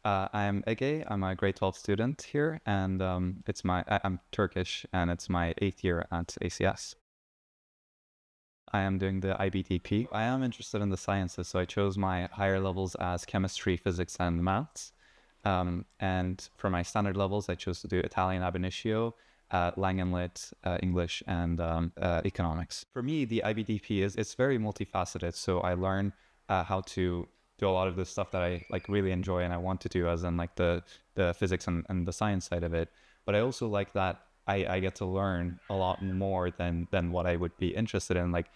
I'm Ege. I'm a grade 12 student here, and I'm Turkish, and it's my 8th year at ACS. I am doing the IBDP. I am interested in the sciences, so I chose my higher levels as chemistry, physics, and maths. And for my standard levels, I chose to do Italian ab initio, Lang Lit, English, and economics. For me, the IBDP it's very multifaceted, so I learn how to do a lot of the stuff that I like really enjoy and I want to do, as in like the physics and the science side of it. But I also like that I get to learn a lot more than what I would be interested in. Like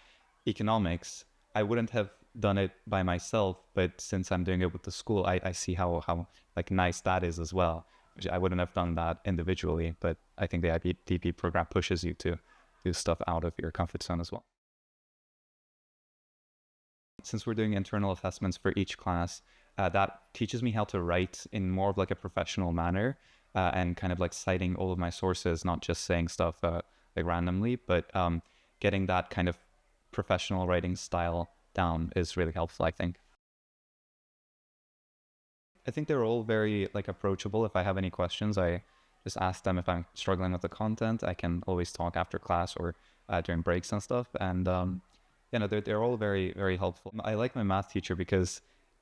economics, I wouldn't have done it by myself, but since I'm doing it with the school, I see how like nice that is as well. Which I wouldn't have done that individually, but I think the IBDP program pushes you to do stuff out of your comfort zone as well. Since we're doing internal assessments for each class, that teaches me how to write in more of like a professional manner, and kind of like citing all of my sources, not just saying stuff like randomly, but getting that kind of professional writing style down is really helpful, I think. I think they're all very like approachable. If I have any questions, I just ask them. If I'm struggling with the content, I can always talk after class or during breaks and stuff. And they're all very, very helpful. I like my math teacher because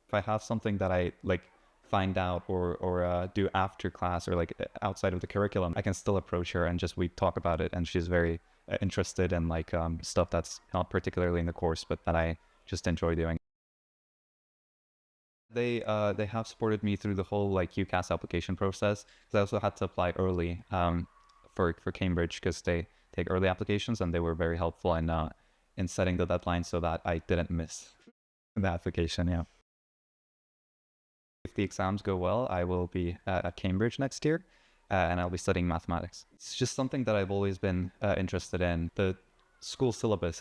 if I have something that I like find out or do after class or like outside of the curriculum, I can still approach her and just we talk about it. And she's very interested in like stuff that's not particularly in the course, but that I just enjoy doing. They have supported me through the whole like UCAS application process, because I also had to apply early for Cambridge, because they take early applications, and they were very helpful in setting the deadline so that I didn't miss the application. Yeah. If the exams go well, I will be at Cambridge next year, and I'll be studying mathematics. It's just something that I've always been interested in. The school syllabus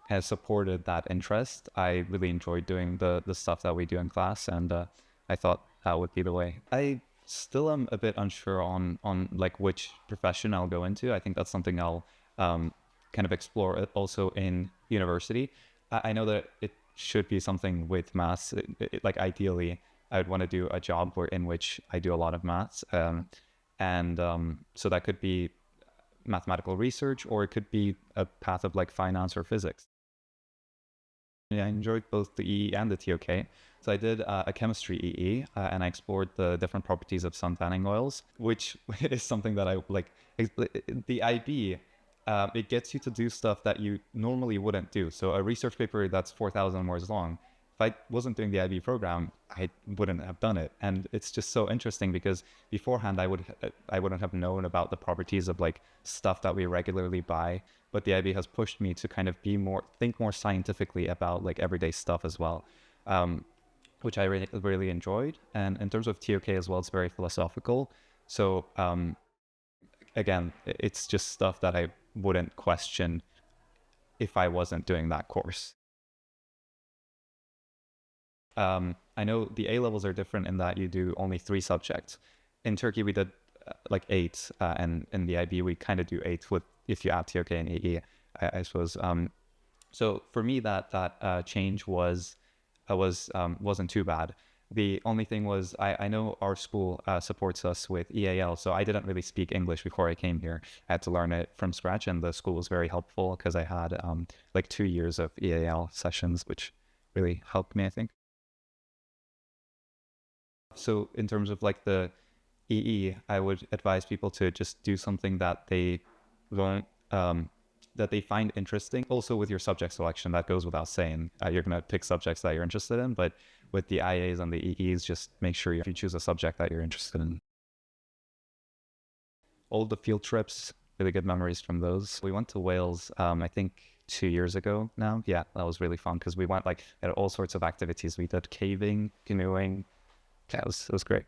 has supported that interest. I really enjoyed doing the stuff that we do in class, and I thought that would be the way. I still am a bit unsure on like which profession I'll go into. I think that's something I'll kind of explore also in university. I know that it should be something with maths. Like ideally, I would want to do a job in which I do a lot of maths, so that could be mathematical research, or it could be a path of like finance or physics. Yeah, I enjoyed both the EE and the TOK. So I did a chemistry EE, and I explored the different properties of sun tanning oils, which is something that I like. The IB, it gets you to do stuff that you normally wouldn't do. So a research paper that's 4,000 words long, if I wasn't doing the IB program, I wouldn't have done it. And it's just so interesting because beforehand I wouldn't have known about the properties of like stuff that we regularly buy. But the IB has pushed me to kind of think more scientifically about like everyday stuff as well, which I really, really enjoyed. And in terms of TOK as well, it's very philosophical. So again, it's just stuff that I wouldn't question if I wasn't doing that course. I know the A levels are different in that you do only 3 subjects. In Turkey, we did like 8, and in the IB, we kind of do 8 with if you add TOK and EE, I suppose. So for me, that change wasn't too bad. The only thing was I know our school supports us with EAL, so I didn't really speak English before I came here. I had to learn it from scratch, and the school was very helpful because I had like 2 years of EAL sessions, which really helped me, I think. So in terms of like the EE, I would advise people to just do something that they learn, that they find interesting. Also with your subject selection, that goes without saying. You're going to pick subjects that you're interested in, but with the IAs and the EEs, just make sure you choose a subject that you're interested in. All the field trips, really good memories from those. We went to Wales, I think 2 years ago now. Yeah, that was really fun because we went like at all sorts of activities. We did caving, canoeing. Yeah, it was great.